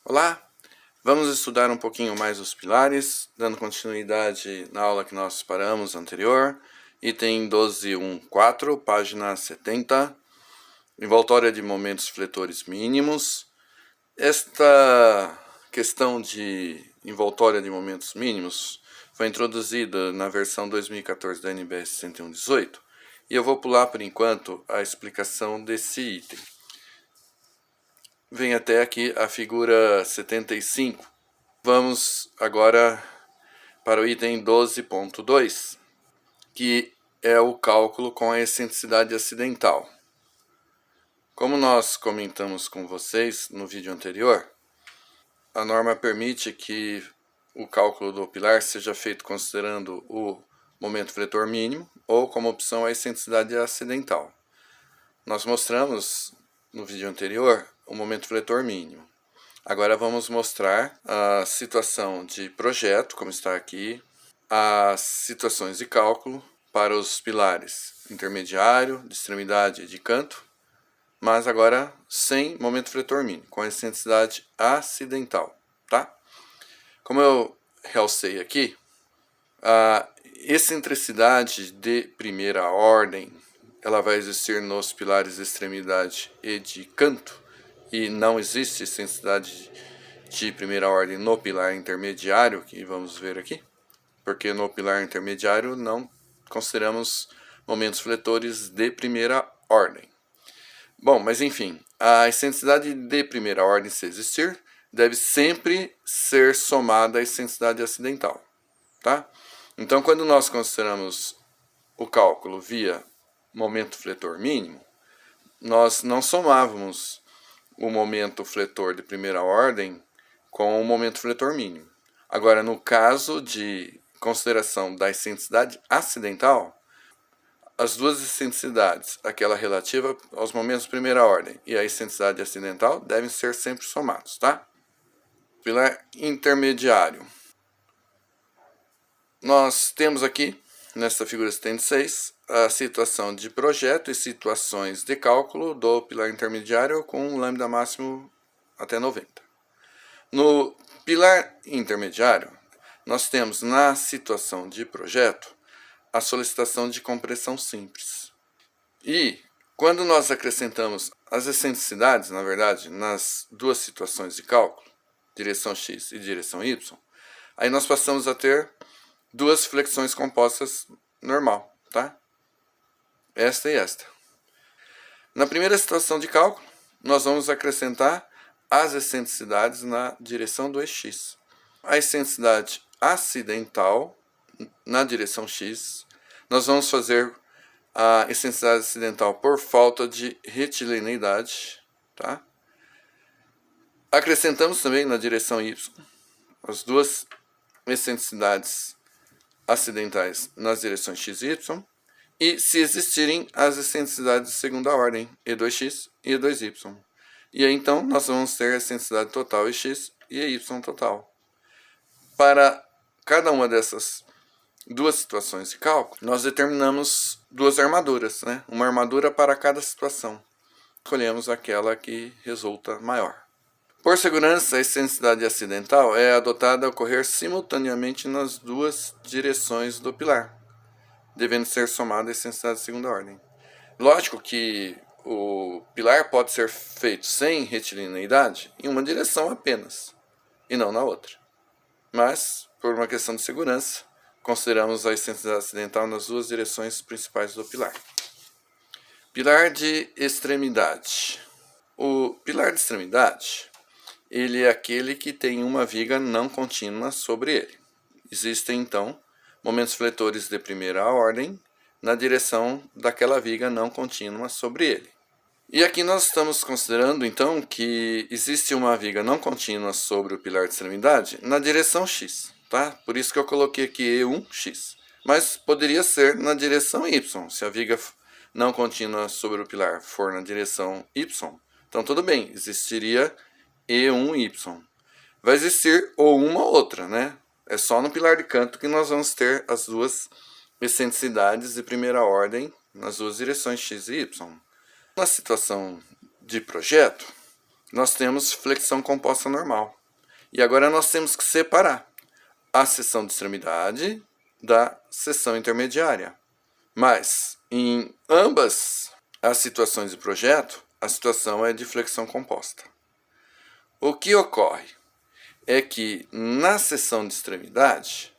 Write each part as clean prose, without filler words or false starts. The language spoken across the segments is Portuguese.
Olá, vamos estudar um pouquinho mais os pilares, dando continuidade na aula que nós paramos anterior, item 12.1.4, página 70, envoltória de momentos fletores mínimos. Esta questão de envoltória de momentos mínimos foi introduzida na versão 2014 da NBS 101/18 e eu vou pular por enquanto a explicação desse item. Vem até aqui a figura 75. Vamos agora para o item 12.2, que é o cálculo com a excentricidade acidental. Como nós comentamos com vocês no vídeo anterior, a norma permite que o cálculo do pilar seja feito considerando o momento fletor mínimo ou como opção a excentricidade acidental. Nós mostramos no vídeo anterior o momento fletor mínimo. Agora vamos mostrar a situação de projeto, como está aqui, as situações de cálculo para os pilares intermediário, de extremidade e de canto, mas agora sem momento fletor mínimo, com a excentricidade acidental, tá? Como eu realcei aqui, a excentricidade de primeira ordem, ela vai existir nos pilares de extremidade e de canto, e não existe excentricidade de primeira ordem no pilar intermediário, que vamos ver aqui, porque no pilar intermediário não consideramos momentos fletores de primeira ordem. Bom, mas enfim, a excentricidade de primeira ordem, se existir, deve sempre ser somada à excentricidade acidental, tá? Então, quando nós consideramos o cálculo via momento fletor mínimo, nós não somávamos o momento fletor de primeira ordem com o momento fletor mínimo. Agora, no caso de consideração da excentricidade acidental, as duas excentricidades, aquela relativa aos momentos de primeira ordem e a excentricidade acidental, devem ser sempre somados, tá? Pilar intermediário. Nós temos aqui, nesta figura 76, a situação de projeto e situações de cálculo do pilar intermediário com um lambda máximo até 90. No pilar intermediário, nós temos na situação de projeto a solicitação de compressão simples. E quando nós acrescentamos as excentricidades, na verdade, nas duas situações de cálculo, direção x e direção y, aí nós passamos a ter duas flexões compostas normal, tá? Esta e esta. Na primeira situação de cálculo, nós vamos acrescentar as excentricidades na direção do x. A excentricidade acidental na direção x, nós vamos fazer a excentricidade acidental por falta de retilinidade, tá? Acrescentamos também na direção y as duas excentricidades acidentais nas direções x e y, e se existirem as excentricidades de segunda ordem, e2x e e2y. E aí então nós vamos ter a excentricidade total x e a y total. Para cada uma dessas duas situações de cálculo, nós determinamos duas armaduras, né? Uma armadura para cada situação. Escolhemos aquela que resulta maior. Por segurança, a excentricidade acidental é adotada a ocorrer simultaneamente nas duas direções do pilar, devendo ser somada a excentricidade de segunda ordem. Lógico que o pilar pode ser feito sem retilineidade em uma direção apenas, e não na outra. Mas, por uma questão de segurança, consideramos a excentricidade acidental nas duas direções principais do pilar. Pilar de extremidade. O pilar de extremidade, ele é aquele que tem uma viga não contínua sobre ele. Existem, então, momentos fletores de primeira ordem na direção daquela viga não contínua sobre ele. E aqui nós estamos considerando, então, que existe uma viga não contínua sobre o pilar de extremidade na direção x, tá? Por isso que eu coloquei aqui E1x. Mas poderia ser na direção y, se a viga não contínua sobre o pilar for na direção y. Então, tudo bem, existiria E1y. Vai existir ou uma ou outra, né? É só no pilar de canto que nós vamos ter as duas excentricidades de primeira ordem nas duas direções x e y. Na situação de projeto, nós temos flexão composta normal. E agora nós temos que separar a seção de extremidade da seção intermediária. Mas, em ambas as situações de projeto, a situação é de flexão composta. O que ocorre é que, na seção de extremidade,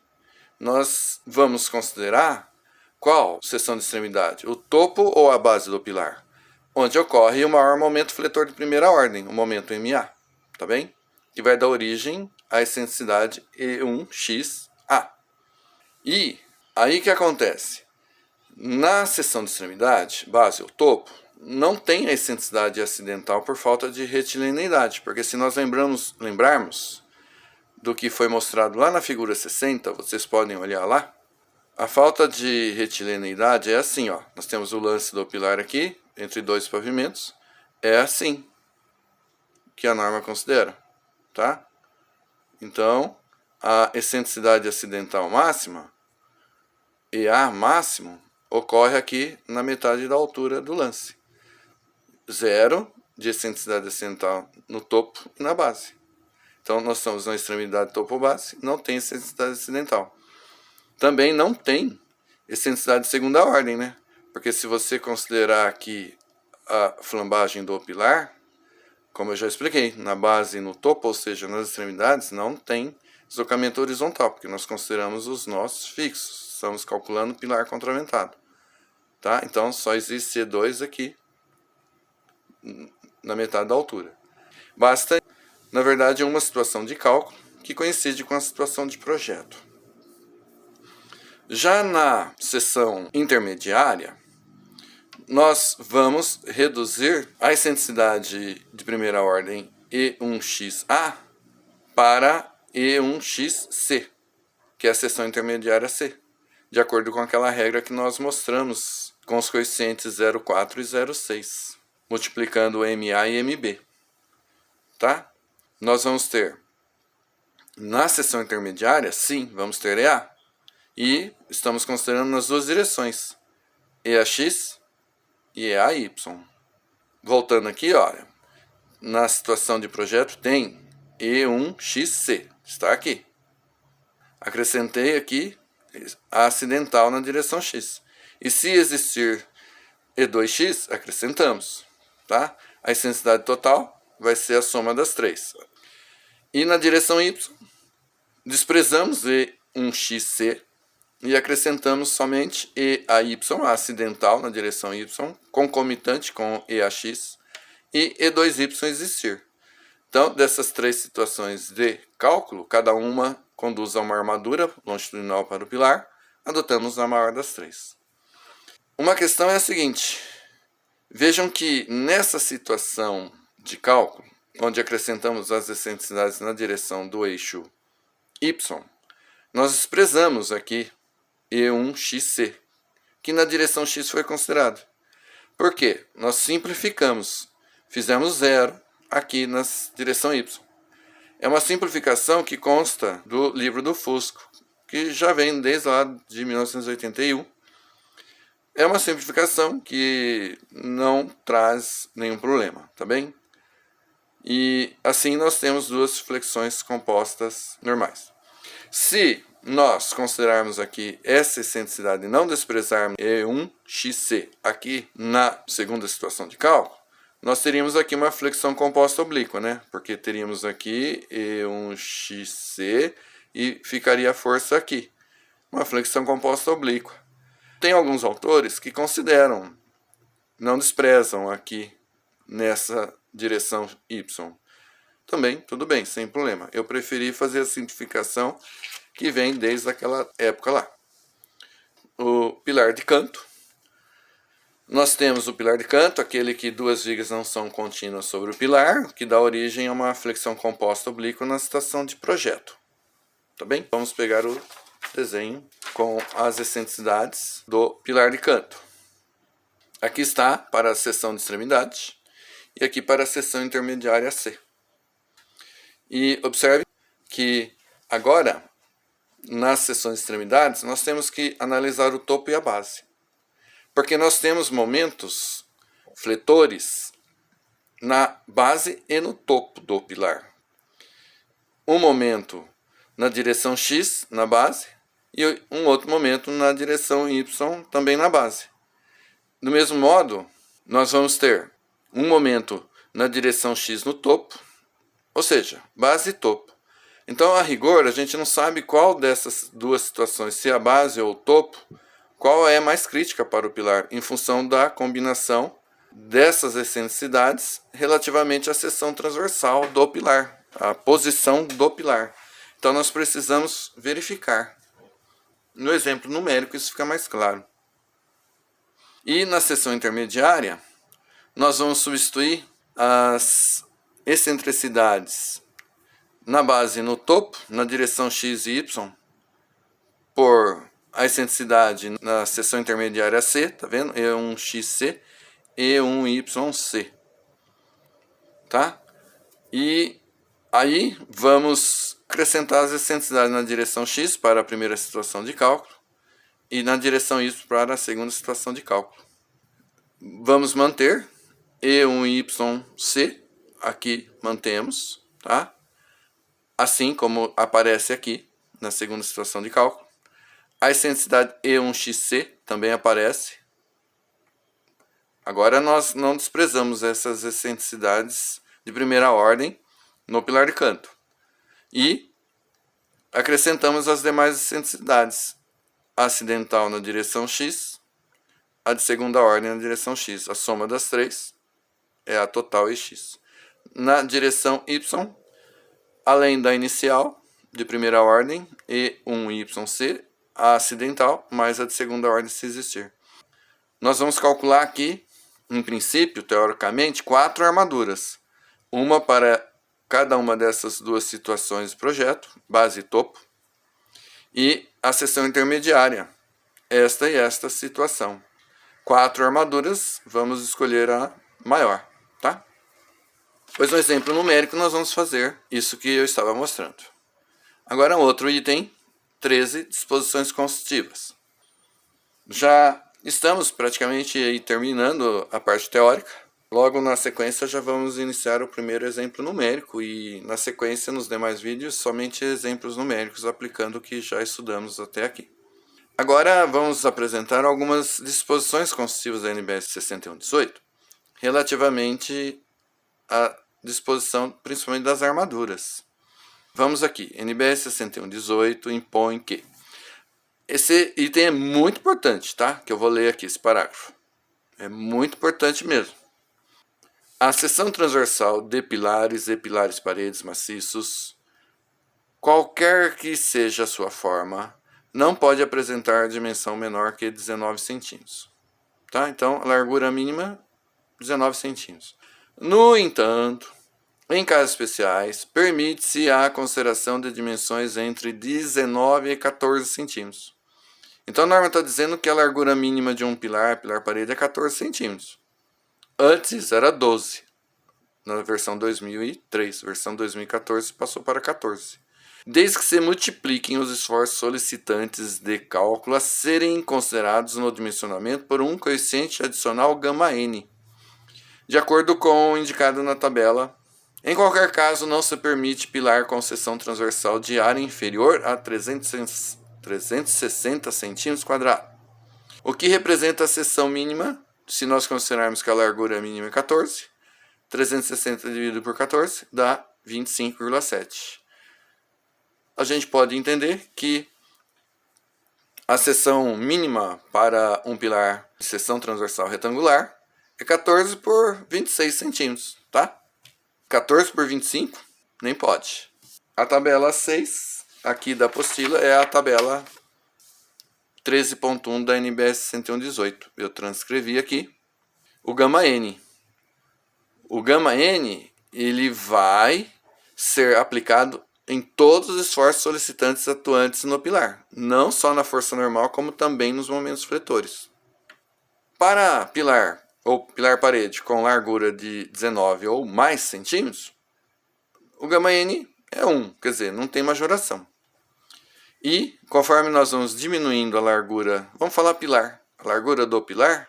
nós vamos considerar qual seção de extremidade? O topo ou a base do pilar? Onde ocorre o maior momento fletor de primeira ordem, o momento MA, tá bem? Que vai dar origem à excentricidade E1XA. E aí que acontece? Na seção de extremidade, base ou topo, não tem a excentricidade acidental por falta de retilaneidade, porque se nós lembrarmos do que foi mostrado lá na figura 60, vocês podem olhar lá, a falta de retilaneidade é assim, ó. Nós temos o lance do pilar aqui, entre dois pavimentos, é assim que a norma considera, tá? Então, a excentricidade acidental máxima, EA máximo, ocorre aqui na metade da altura do lance. 0 de excentricidade acidental no topo e na base. Então, nós estamos na extremidade topo-base, não tem excentricidade acidental. Também não tem excentricidade de segunda ordem, né? Porque se você considerar aqui a flambagem do pilar, como eu já expliquei, na base e no topo, ou seja, nas extremidades, não tem deslocamento horizontal, porque nós consideramos os nós fixos. Estamos calculando o pilar contraventado. Tá? Então, só existe C2 aqui, na metade da altura. Basta, na verdade, uma situação de cálculo que coincide com a situação de projeto. Já na seção intermediária, nós vamos reduzir a excentricidade de primeira ordem E1XA para E1XC, que é a seção intermediária C, de acordo com aquela regra que nós mostramos com os coeficientes 0,4 e 0,6, multiplicando MA e MB. Tá? Nós vamos ter, na seção intermediária, sim, vamos ter EA. E estamos considerando nas duas direções, EAX e EAY. Voltando aqui, olha, na situação de projeto tem E1XC, está aqui. Acrescentei aqui a acidental na direção X. E se existir E2X, acrescentamos. Tá? A excentricidade total vai ser a soma das três. E na direção Y, desprezamos E1XC e acrescentamos somente EAY, a acidental na direção Y, concomitante com EAX, e E2Y existir. Então, dessas três situações de cálculo, cada uma conduz a uma armadura longitudinal para o pilar, adotamos a maior das três. Uma questão é a seguinte: vejam que nessa situação de cálculo, onde acrescentamos as excentricidades na direção do eixo Y, nós desprezamos aqui E1XC, que na direção X foi considerado. Por quê? Nós simplificamos, fizemos 0 aqui na direção Y. É uma simplificação que consta do livro do Fusco, que já vem desde lá de 1981. É uma simplificação que não traz nenhum problema, tá bem? E assim nós temos duas flexões compostas normais. Se nós considerarmos aqui essa excentricidade e não desprezarmos E1XC aqui na segunda situação de cálculo, nós teríamos aqui uma flexão composta oblíqua, né? Porque teríamos aqui E1XC e ficaria a força aqui. Uma flexão composta oblíqua. Tem alguns autores que consideram, não desprezam aqui nessa direção Y. Também, tudo bem, sem problema. Eu preferi fazer a simplificação que vem desde aquela época lá. O pilar de canto. Nós temos o pilar de canto, aquele que duas vigas não são contínuas sobre o pilar, que dá origem a uma flexão composta oblíqua na situação de projeto. Tá bem? Vamos pegar o desenho com as excentricidades do pilar de canto. Aqui está para a seção de extremidade e aqui para a seção intermediária C. E observe que agora, nas seções de extremidades, nós temos que analisar o topo e a base. Porque nós temos momentos fletores na base e no topo do pilar. um momento na direção x, na base, e um outro momento na direção y, também na base. Do mesmo modo, nós vamos ter um momento na direção x no topo, ou seja, base e topo. Então, a rigor, a gente não sabe qual dessas duas situações, se a base ou o topo, qual é mais crítica para o pilar, em função da combinação dessas excentricidades relativamente à seção transversal do pilar, a posição do pilar. Então, nós precisamos verificar. No exemplo numérico, isso fica mais claro. E na seção intermediária, nós vamos substituir as excentricidades na base no topo, na direção x e y, por a excentricidade na seção intermediária C, tá vendo? E1xc, E1yc, tá? E aí vamos acrescentar as excentricidades na direção x para a primeira situação de cálculo e na direção y para a segunda situação de cálculo. Vamos manter E1yc, aqui mantemos, tá? Assim como aparece aqui na segunda situação de cálculo. A excentricidade E1xc também aparece. Agora nós não desprezamos essas excentricidades de primeira ordem no pilar de canto. E acrescentamos as demais excentricidades. A acidental na direção x, a de segunda ordem na direção x. A soma das três é a total e x. Na direção y, além da inicial, de primeira ordem, E1yc, a acidental, mais a de segunda ordem, se existir. Nós vamos calcular aqui, em princípio, teoricamente, 4 armaduras. Uma para cada uma dessas duas situações do projeto, base e topo, e a seção intermediária, esta e esta situação. 4 armaduras, vamos escolher a maior, tá? Pois no exemplo numérico nós vamos fazer isso que eu estava mostrando. Agora outro item, 13, disposições constitutivas. Já estamos praticamente aí terminando a parte teórica. Logo na sequência já vamos iniciar o primeiro exemplo numérico e na sequência nos demais vídeos somente exemplos numéricos aplicando o que já estudamos até aqui. Agora vamos apresentar algumas disposições constitutivas da NBS 6118 relativamente à disposição principalmente das armaduras. Vamos aqui, NBS 6118 impõe que... Esse item é muito importante, tá? Que eu vou ler aqui esse parágrafo. É muito importante mesmo. A seção transversal de pilares e pilares paredes maciços, qualquer que seja a sua forma, não pode apresentar dimensão menor que 19 centímetros. Tá? Então, a largura mínima, 19 centímetros. No entanto, em casos especiais, permite-se a consideração de dimensões entre 19 e 14 centímetros. Então a norma está dizendo que a largura mínima de um pilar parede, é 14 centímetros. Antes era 12. Na versão 2003, versão 2014 passou para 14. Desde que se multipliquem os esforços solicitantes de cálculo a serem considerados no dimensionamento por um coeficiente adicional γn, de acordo com o indicado na tabela. Em qualquer caso, não se permite pilar com seção transversal de área inferior a 360 centímetros quadrados, o que representa a seção mínima, se nós considerarmos que a largura mínima é 14, 360 dividido por 14 dá 25,7. A gente pode entender que a seção mínima para um pilar de seção transversal retangular é 14 por 26 centímetros, tá? 14 por 25 nem pode. A tabela 6 aqui da apostila é a tabela 13.1 da NBS 6118. Eu transcrevi aqui o γn. O γn ele vai ser aplicado em todos os esforços solicitantes atuantes no pilar, não só na força normal, como também nos momentos fletores. Para pilar ou pilar parede com largura de 19 ou mais centímetros, o γn é 1, quer dizer, não tem majoração. E conforme nós vamos diminuindo a largura, vamos falar pilar, a largura do pilar,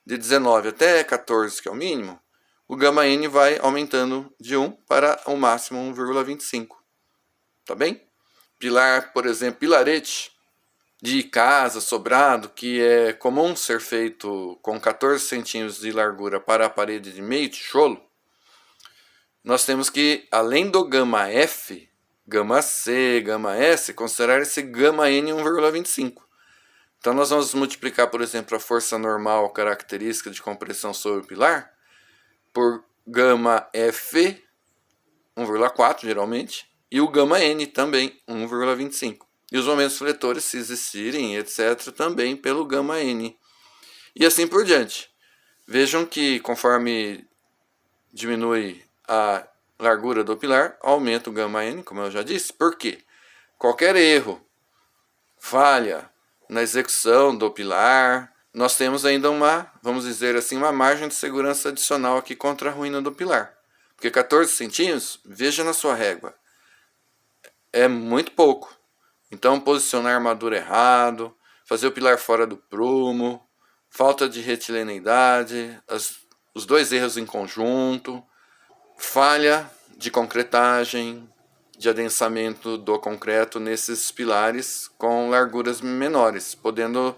de 19 até 14, que é o mínimo, o γn vai aumentando de 1 para o máximo 1,25. tá bem? Pilar, por exemplo, pilarete de casa, sobrado, que é comum ser feito com 14 centímetros de largura para a parede de meio tijolo, nós temos que, além do gama F, gama C, gama S, considerar esse gama N 1,25. Então nós vamos multiplicar, por exemplo, a força normal característica de compressão sobre o pilar por gama F, 1,4 geralmente, e o gama N também, 1,25. E os momentos fletores, se existirem, etc., também pelo gama N. E assim por diante. Vejam que conforme diminui a largura do pilar, aumenta o gama N, como eu já disse. Por quê? Qualquer erro, falha na execução do pilar, nós temos ainda uma, vamos dizer assim, uma margem de segurança adicional aqui contra a ruína do pilar. Porque 14 centímetros, veja na sua régua, é muito pouco. Então, posicionar a armadura errado, fazer o pilar fora do prumo, falta de retilaneidade, os dois erros em conjunto, falha de concretagem, de adensamento do concreto nesses pilares com larguras menores, podendo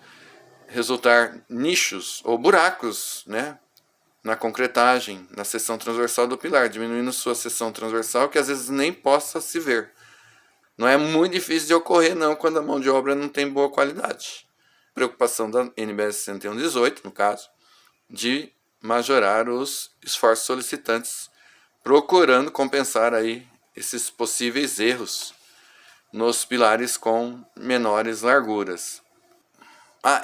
resultar nichos ou buracos, né, na concretagem, na seção transversal do pilar, diminuindo sua seção transversal, que às vezes nem possa se ver. Não é muito difícil de ocorrer, não, quando a mão de obra não tem boa qualidade. Preocupação da NBS 6118, no caso, de majorar os esforços solicitantes, procurando compensar aí esses possíveis erros nos pilares com menores larguras.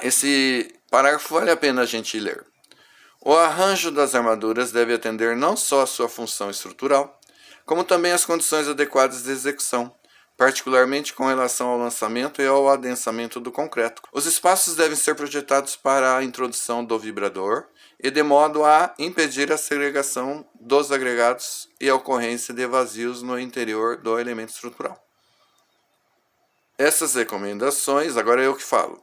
Esse parágrafo vale a pena a gente ler. O arranjo das armaduras deve atender não só a sua função estrutural, como também as condições adequadas de execução, particularmente com relação ao lançamento e ao adensamento do concreto. Os espaços devem ser projetados para a introdução do vibrador e de modo a impedir a segregação dos agregados e a ocorrência de vazios no interior do elemento estrutural. Essas recomendações, agora eu que falo,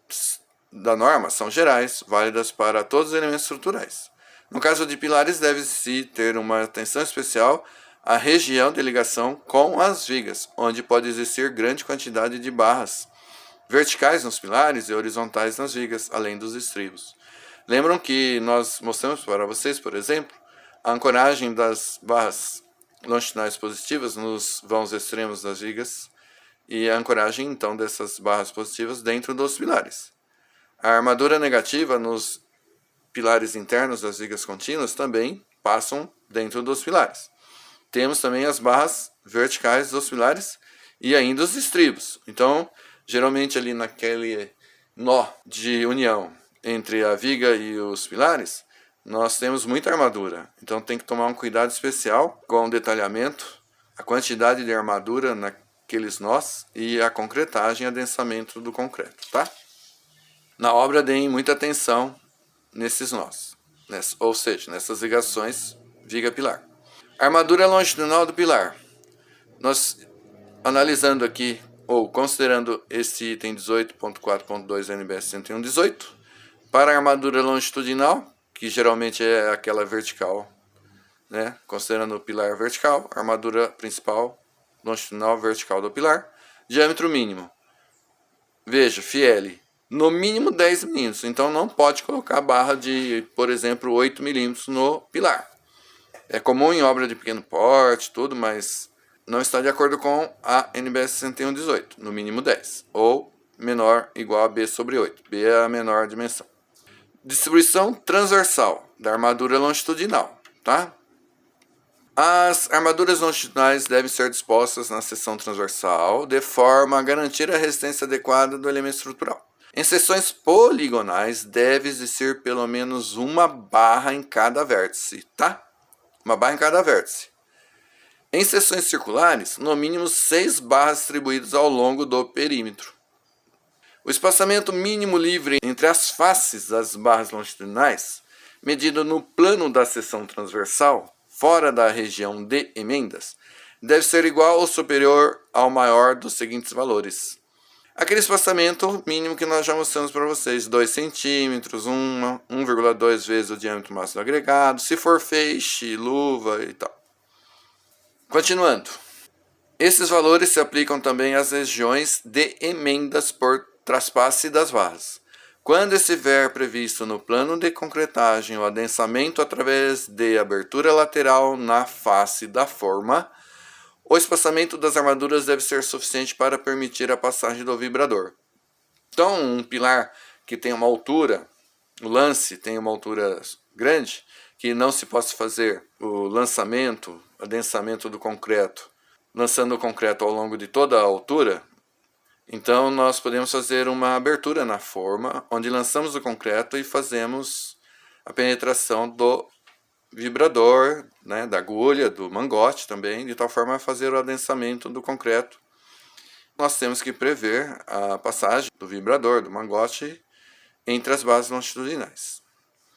da norma são gerais, válidas para todos os elementos estruturais. No caso de pilares, deve-se ter uma atenção especial à região de ligação com as vigas, onde pode existir grande quantidade de barras verticais nos pilares e horizontais nas vigas, além dos estribos. Lembram que nós mostramos para vocês, por exemplo, a ancoragem das barras longitudinais positivas nos vãos extremos das vigas e a ancoragem, então, dessas barras positivas dentro dos pilares. A armadura negativa nos pilares internos das vigas contínuas também passam dentro dos pilares. Temos também as barras verticais dos pilares e ainda os estribos. Então, geralmente ali naquele nó de união entre a viga e os pilares, nós temos muita armadura. Então tem que tomar um cuidado especial com o detalhamento, a quantidade de armadura naqueles nós e a concretagem e adensamento do concreto, tá? Na obra deem muita atenção nesses nós, ou seja, nessas ligações viga-pilar. Armadura longitudinal do pilar. Nós, analisando aqui, ou considerando esse item 18.4.2 NBS 101/18, para a armadura longitudinal, que geralmente é aquela vertical, né? Considerando o pilar vertical, armadura principal longitudinal vertical do pilar, diâmetro mínimo. Veja, Fiel, no mínimo 10 milímetros, então não pode colocar barra de, por exemplo, 8 milímetros no pilar. É comum em obra de pequeno porte, tudo, mas não está de acordo com a NBS 61/18, no mínimo 10, ou menor igual a B sobre 8. B é a menor dimensão. Distribuição transversal da armadura longitudinal, tá? As armaduras longitudinais devem ser dispostas na seção transversal de forma a garantir a resistência adequada do elemento estrutural. Em seções poligonais deve existir pelo menos uma barra em cada vértice, tá? Uma barra em cada vértice. Em seções circulares, no mínimo 6 barras distribuídas ao longo do perímetro. O espaçamento mínimo livre entre as faces das barras longitudinais, medido no plano da seção transversal, fora da região de emendas, deve ser igual ou superior ao maior dos seguintes valores. Aquele espaçamento mínimo que nós já mostramos para vocês, 2 centímetros, 1,2 vezes o diâmetro máximo do agregado, se for feixe, luva e tal. Continuando. Esses valores se aplicam também às regiões de emendas por traspasse das barras. Quando estiver previsto no plano de concretagem o adensamento através de abertura lateral na face da forma, o espaçamento das armaduras deve ser suficiente para permitir a passagem do vibrador. Então, um pilar que tem uma altura, o lance tem uma altura grande, que não se possa fazer o lançamento, adensamento do concreto, lançando o concreto ao longo de toda a altura, então nós podemos fazer uma abertura na forma, onde lançamos o concreto e fazemos a penetração do vibrador, né, da agulha, do mangote também, de tal forma a fazer o adensamento do concreto. Nós temos que prever a passagem do vibrador, do mangote, entre as bases longitudinais.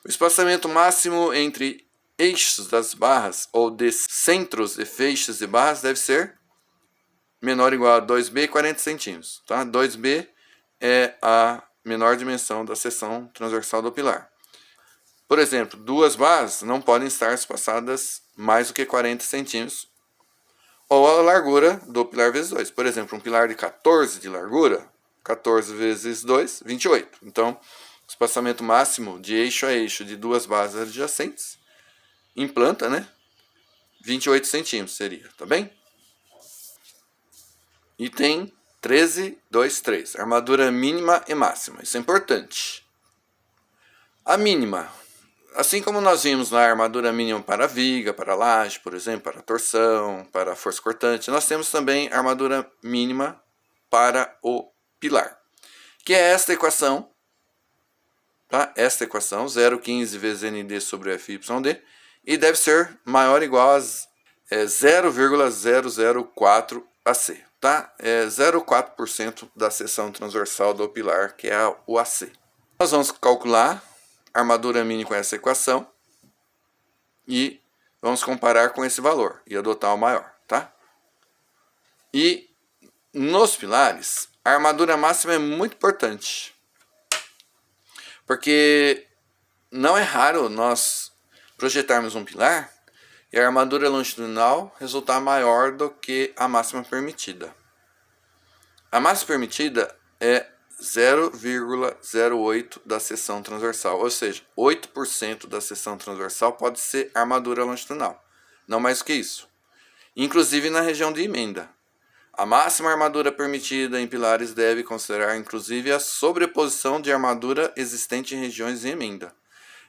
O espaçamento máximo entre eixos das barras ou de centros de feixes de barras deve ser menor ou igual a 2B 40 centímetros. Tá? 2B é a menor dimensão da seção transversal do pilar. Por exemplo, duas barras não podem estar espaçadas mais do que 40 centímetros ou a largura do pilar vezes 2. Por exemplo, um pilar de 14 de largura, 14 vezes 2, 28. Então, o espaçamento máximo de eixo a eixo de duas bases adjacentes, em planta, né? 28 centímetros seria, tá bem? Item 13.2.3, armadura mínima e máxima. Isso é importante. A mínima, assim como nós vimos na armadura mínima para a viga, para a laje, por exemplo, para a torção, para a força cortante, nós temos também a armadura mínima para o pilar, que é esta equação, tá? Esta equação, 0,15 vezes ND sobre FYD, e deve ser maior ou igual a 0,004 AC, tá? É 0,4% da seção transversal do pilar, que é o AC. Nós vamos calcular a armadura mínima com essa equação e vamos comparar com esse valor e adotar o maior, tá? E nos pilares, a armadura máxima é muito importante, porque não é raro nós projetarmos um pilar e a armadura longitudinal resultar maior do que a máxima permitida. A máxima permitida é 0,08 da seção transversal, ou seja, 8% da seção transversal pode ser armadura longitudinal, não mais que isso. Inclusive na região de emenda. A máxima armadura permitida em pilares deve considerar inclusive a sobreposição de armadura existente em regiões de emenda,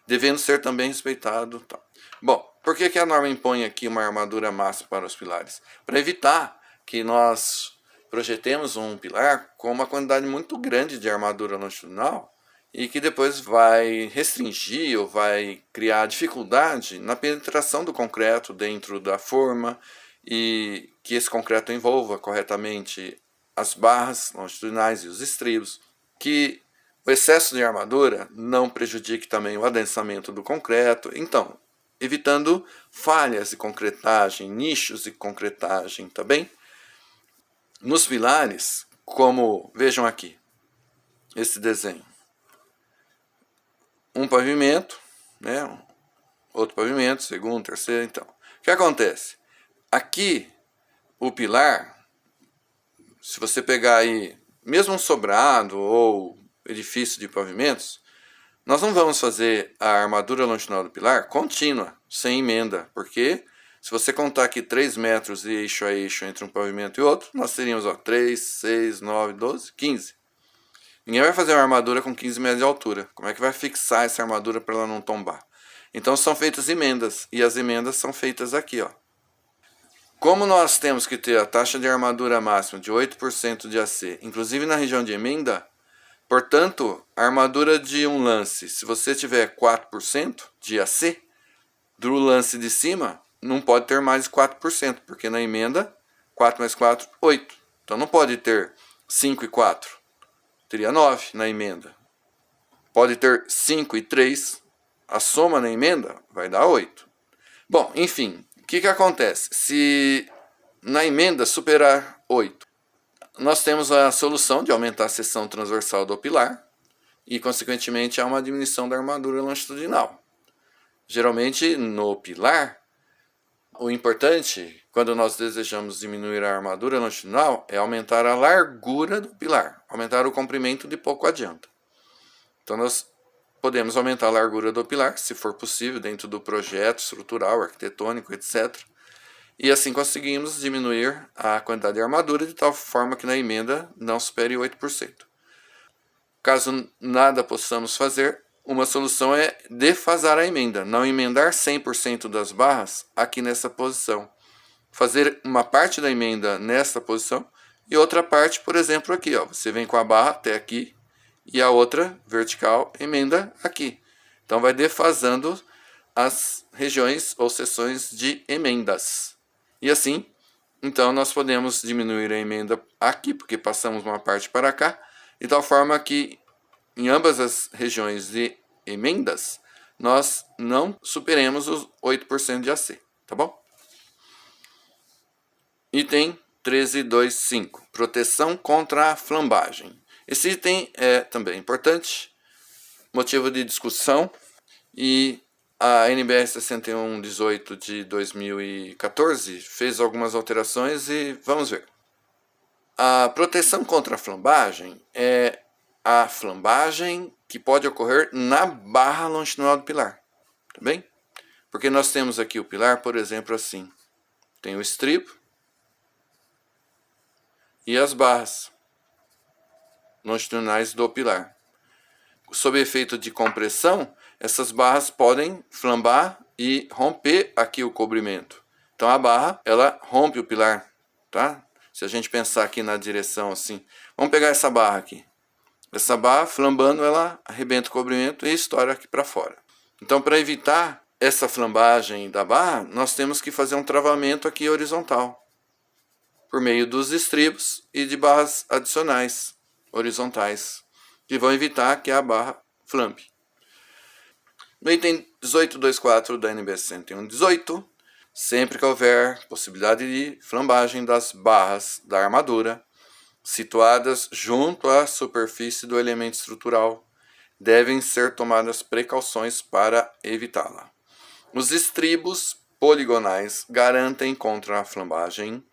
devendo ser também respeitado. Tá. Bom, por que a norma impõe aqui uma armadura máxima para os pilares? Para evitar que nós projetemos um pilar com uma quantidade muito grande de armadura longitudinal e que depois vai restringir ou vai criar dificuldade na penetração do concreto dentro da forma e que esse concreto envolva corretamente as barras longitudinais e os estribos, que o excesso de armadura não prejudique também o adensamento do concreto. Então, evitando falhas de concretagem, nichos de concretagem, tá bem? Nos pilares, como vejam aqui, esse desenho. Um pavimento, né? Outro pavimento, segundo, terceiro, então. O que acontece? Aqui, o pilar, se você pegar aí, mesmo um sobrado ou edifício de pavimentos, nós não vamos fazer a armadura longitudinal do pilar contínua, sem emenda, porque se você contar aqui 3 metros de eixo a eixo entre um pavimento e outro, nós teríamos 3, 6, 9, 12, 15. Ninguém vai fazer uma armadura com 15 metros de altura. Como é que vai fixar essa armadura para ela não tombar? Então são feitas emendas, e as emendas são feitas aqui, ó. Como nós temos que ter a taxa de armadura máxima de 8% de AC, inclusive na região de emenda, portanto, a armadura de um lance, se você tiver 4% de AC, do lance de cima, não pode ter mais de 4%, porque na emenda, 4 mais 4, 8. Então não pode ter 5 e 4. Teria 9 na emenda. Pode ter 5 e 3. A soma na emenda vai dar 8. Bom, enfim, o que acontece? Se na emenda superar 8, nós temos a solução de aumentar a seção transversal do pilar e, consequentemente, há uma diminuição da armadura longitudinal. Geralmente, no pilar, O importante, quando nós desejamos diminuir a armadura longitudinal, é aumentar a largura do pilar. Aumentar o comprimento de pouco adianta. Então nós podemos aumentar a largura do pilar, se for possível, dentro do projeto estrutural, arquitetônico, etc. E assim conseguimos diminuir a quantidade de armadura de tal forma que na emenda não supere 8%. Caso nada possamos fazer, uma solução é defasar a emenda, não emendar 100% das barras aqui nessa posição. Fazer uma parte da emenda nessa posição e outra parte, por exemplo, aqui. Ó, você vem com a barra até aqui e a outra vertical emenda aqui. Então vai defasando as regiões ou seções de emendas. E assim, então nós podemos diminuir a emenda aqui, porque passamos uma parte para cá, de tal forma que em ambas as regiões de emendas, nós não superemos os 8% de AC, tá bom? Item 13.2.5, proteção contra a flambagem. Esse item é também importante, motivo de discussão, e a NBR 6118 de 2014 fez algumas alterações e vamos ver. A proteção contra a flambagem é a flambagem que pode ocorrer na barra longitudinal do pilar, tá bem? Porque nós temos aqui o pilar, por exemplo, assim. Tem o estribo e as barras longitudinais do pilar. Sob efeito de compressão, essas barras podem flambar e romper aqui o cobrimento. Então a barra, ela rompe o pilar, tá? Se a gente pensar aqui na direção assim, vamos pegar essa barra aqui. Essa barra, flambando, ela arrebenta o cobrimento e estoura aqui para fora. Então, para evitar essa flambagem da barra, nós temos que fazer um travamento aqui horizontal, por meio dos estribos e de barras adicionais horizontais, que vão evitar que a barra flambe. No item 18.2.4 da NBR 6118, sempre que houver possibilidade de flambagem das barras da armadura, situadas junto à superfície do elemento estrutural, devem ser tomadas precauções para evitá-la. Os estribos poligonais garantem contra a flambagem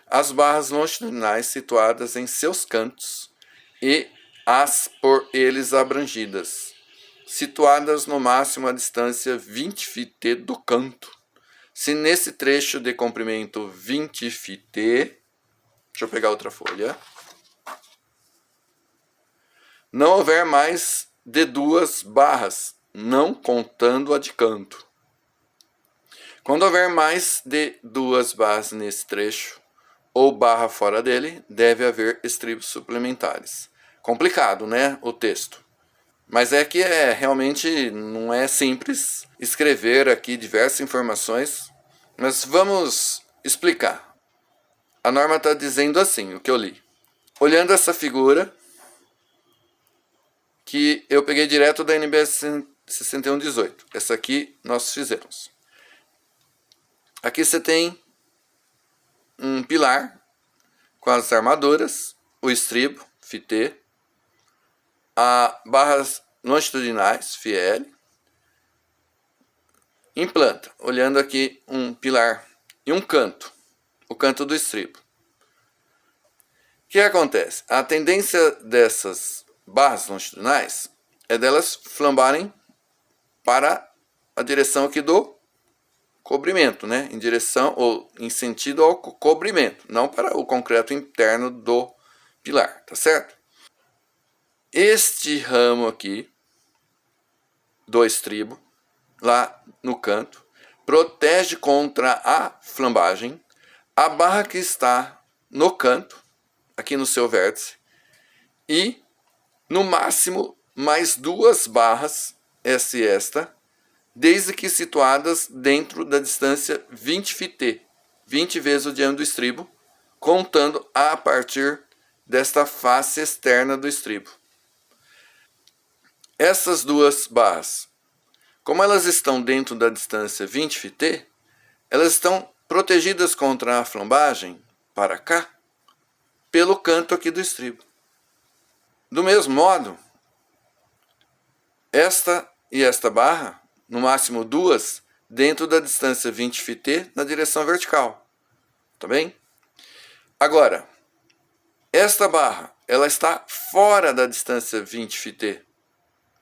as barras longitudinais situadas em seus cantos e as por eles abrangidas, situadas no máximo a distância 20 ft do canto. Se nesse trecho de comprimento 20 ft, deixa eu pegar outra folha, não houver mais de 2 barras, não contando a de canto. Quando houver mais de 2 barras nesse trecho, ou barra fora dele, deve haver estribos suplementares. Complicado, né, o texto. Mas é que realmente não é simples escrever aqui diversas informações, mas vamos explicar. A norma está dizendo assim, o que eu li. Olhando essa figura, que eu peguei direto da NBR 6118. Essa aqui nós fizemos. Aqui você tem um pilar com as armaduras, o estribo, FT, a barras longitudinais, FL, em planta, olhando aqui um pilar e um canto, o canto do estribo. O que acontece? A tendência dessas barras longitudinais é delas flambarem para a direção aqui do cobrimento, né? Em direção ou em sentido ao cobrimento, não para o concreto interno do pilar, tá certo? Este ramo aqui do estribo, lá no canto, protege contra a flambagem a barra que está no canto, aqui no seu vértice, e no máximo mais 2 barras, essa e esta, desde que situadas dentro da distância 20 ft, 20 vezes o diâmetro do estribo, contando a partir desta face externa do estribo. Essas 2 barras, como elas estão dentro da distância 20 ft, elas estão protegidas contra a flambagem, para cá, pelo canto aqui do estribo. Do mesmo modo, esta e esta barra, no máximo 2, dentro da distância 20 φt na direção vertical. Tá bem? Agora, esta barra, ela está fora da distância 20 φt.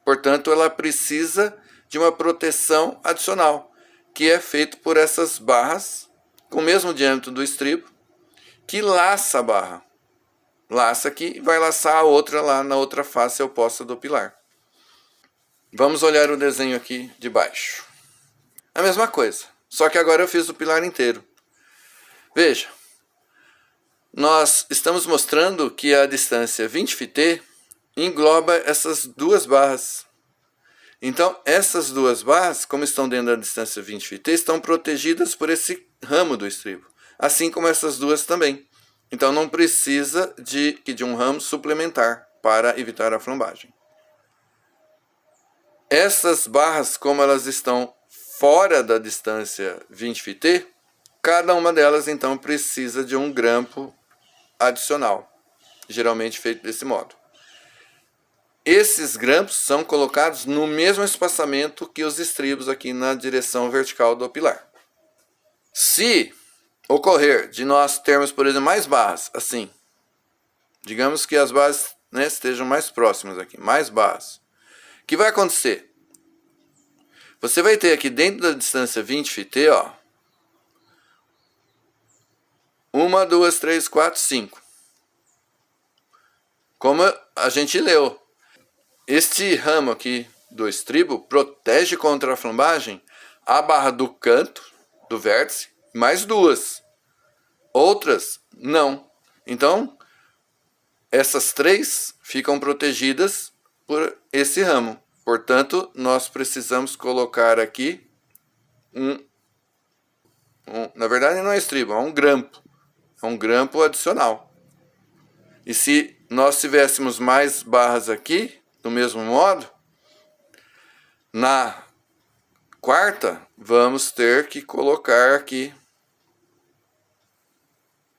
Portanto, ela precisa de uma proteção adicional, que é feito por essas barras com o mesmo diâmetro do estribo, que laça a barra. Laça aqui e vai laçar a outra lá na outra face oposta do pilar. Vamos olhar o desenho aqui de baixo. A mesma coisa, só que agora eu fiz o pilar inteiro. Veja, nós estamos mostrando que a distância 20 φt engloba essas duas barras. Então, essas duas barras, como estão dentro da distância 20 φt, estão protegidas por esse ramo do estribo, assim como essas duas também. Então, não precisa de um ramo suplementar para evitar a flambagem. Essas barras, como elas estão fora da distância 20 φt, cada uma delas, então, precisa de um grampo adicional, geralmente feito desse modo. Esses grampos são colocados no mesmo espaçamento que os estribos aqui na direção vertical do pilar. Se ocorrer de nós termos, por exemplo, mais barras, assim, digamos que as barras, né, estejam mais próximas aqui, mais barras, o que vai acontecer? Você vai ter aqui dentro da distância 20 φt, ó, 1, 2, 3, 4, 5. Como a gente leu, este ramo aqui do estribo protege contra a flambagem a barra do canto, do vértice, mais duas. Outras, não. Então, essas três ficam protegidas por esse ramo. Portanto, nós precisamos colocar aqui na verdade não é estribo, é um grampo. É um grampo adicional. E se nós tivéssemos mais barras aqui, do mesmo modo, na quarta, vamos ter que colocar aqui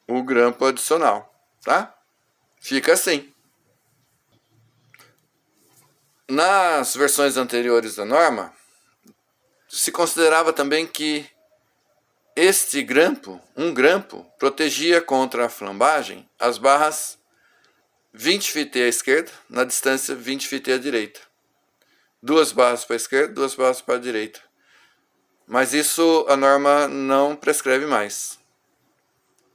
o grampo adicional, tá? Fica assim. Nas versões anteriores da norma, se considerava também que este grampo, um grampo, protegia contra a flambagem as barras 20 φt à esquerda, na distância 20 φt à direita. Duas barras para a esquerda, duas barras para a direita. Mas isso a norma não prescreve mais.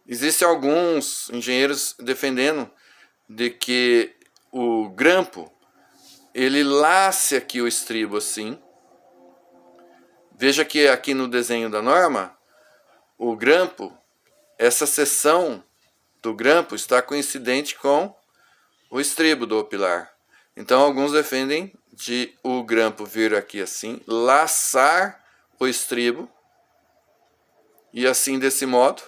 Existem alguns engenheiros defendendo de que o grampo, ele lace aqui o estribo assim. Veja que aqui no desenho da norma, o grampo, essa seção do grampo está coincidente com o estribo do pilar. Então alguns defendem de o grampo vir aqui assim, laçar o estribo, e assim desse modo,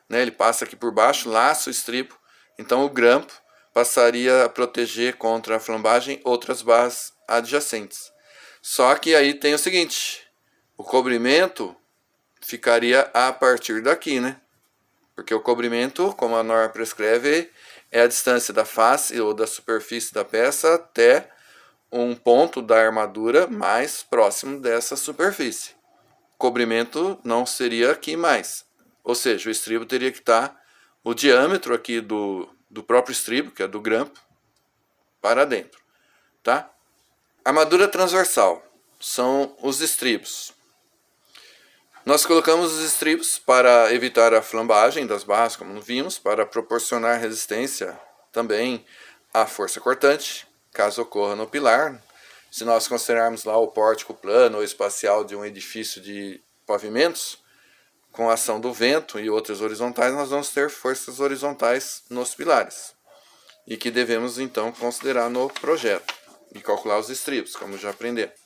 né, ele passa aqui por baixo, laça o estribo, então o grampo passaria a proteger contra a flambagem outras barras adjacentes. Só que aí tem o seguinte, o cobrimento ficaria a partir daqui, né? Porque o cobrimento, como a norma prescreve, é a distância da face ou da superfície da peça até um ponto da armadura mais próximo dessa superfície. O cobrimento não seria aqui mais. Ou seja, o estribo teria que estar o diâmetro aqui do próprio estribo, que é do grampo, para dentro. Tá? Armadura transversal são os estribos. Nós colocamos os estribos para evitar a flambagem das barras, como vimos, para proporcionar resistência também à força cortante, caso ocorra no pilar. Se nós considerarmos lá o pórtico plano ou espacial de um edifício de pavimentos, com a ação do vento e outras horizontais, nós vamos ter forças horizontais nos pilares. E que devemos então considerar no projeto e calcular os estribos, como já aprendemos.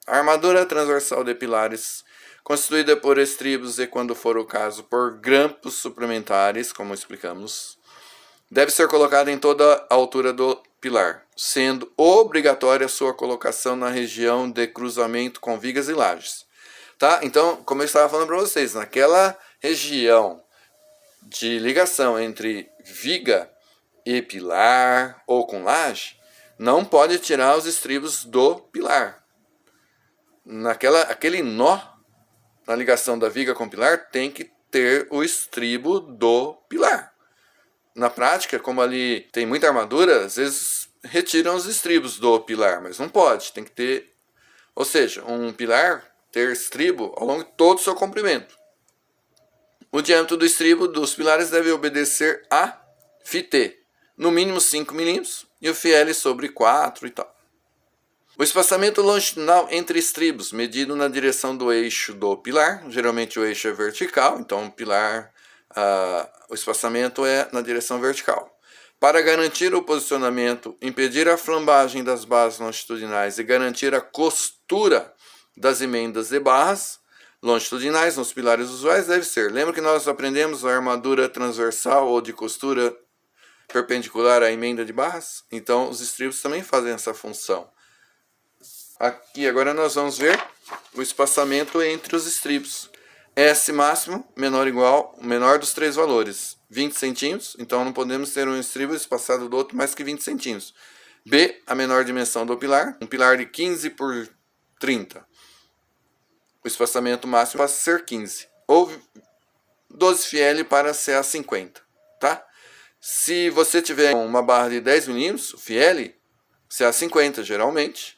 A armadura transversal de pilares, constituída por estribos e, quando for o caso, por grampos suplementares, como explicamos, deve ser colocada em toda a altura do pilar, sendo obrigatória a sua colocação na região de cruzamento com vigas e lajes. Tá? Então, como eu estava falando para vocês, naquela região de ligação entre viga e pilar ou com laje, não pode tirar os estribos do pilar. Aquele nó na ligação da viga com o pilar, tem que ter o estribo do pilar. Na prática, como ali tem muita armadura, às vezes retiram os estribos do pilar, mas não pode, tem que ter, ou seja, um pilar ter estribo ao longo de todo o seu comprimento. O diâmetro do estribo dos pilares deve obedecer a φt, no mínimo 5 mm, e o φl sobre 4 e tal. O espaçamento longitudinal entre estribos, medido na direção do eixo do pilar, geralmente o eixo é vertical, então o pilar, o espaçamento é na direção vertical. Para garantir o posicionamento, impedir a flambagem das bases longitudinais e garantir a costura das emendas de barras longitudinais nos pilares usuais deve ser. Lembra que nós aprendemos a armadura transversal ou de costura perpendicular à emenda de barras? Então os estribos também fazem essa função. Aqui agora nós vamos ver o espaçamento entre os estribos. S máximo menor ou igual, o menor dos três valores, 20 centímetros, então não podemos ter um estribo espaçado do outro mais que 20 centímetros. B, a menor dimensão do pilar, um pilar de 15 por 30. O espaçamento máximo passa a ser 15. Ou 12 φl para CA50, tá? Se você tiver uma barra de 10 mm, o φl, CA50 geralmente,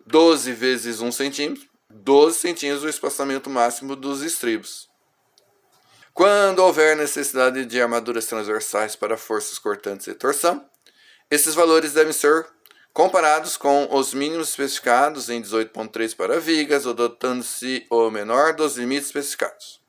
12 vezes 1 centímetro, 12 centímetros o espaçamento máximo dos estribos. Quando houver necessidade de armaduras transversais para forças cortantes e torção, esses valores devem ser comparados com os mínimos especificados em 18.3 para vigas, adotando-se o menor dos limites especificados.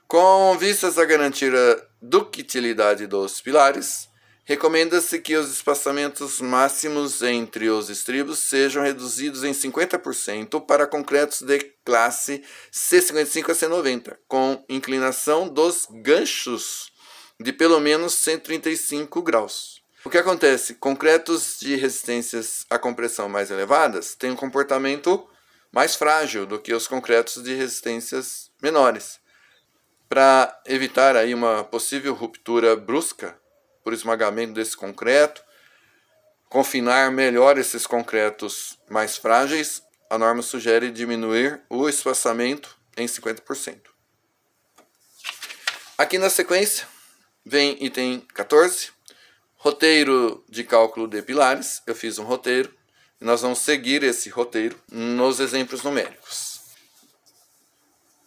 Com vistas a garantir a ductilidade dos pilares, recomenda-se que os espaçamentos máximos entre os estribos sejam reduzidos em 50% para concretos de classe C55 a C90, com inclinação dos ganchos de pelo menos 135 graus. O que acontece? Concretos de resistências à compressão mais elevadas têm um comportamento mais frágil do que os concretos de resistências menores. Para evitar aí uma possível ruptura brusca por esmagamento desse concreto, confinar melhor esses concretos mais frágeis, a norma sugere diminuir o espaçamento em 50%. Aqui na sequência vem item 14, roteiro de cálculo de pilares. Eu fiz um roteiro e nós vamos seguir esse roteiro nos exemplos numéricos.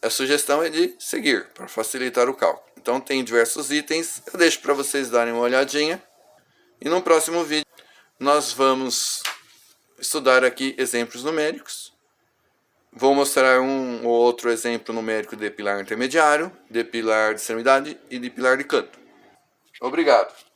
A sugestão é de seguir, para facilitar o cálculo. Então tem diversos itens, eu deixo para vocês darem uma olhadinha. E no próximo vídeo nós vamos estudar aqui exemplos numéricos. Vou mostrar um ou outro exemplo numérico de pilar intermediário, de pilar de extremidade e de pilar de canto. Obrigado!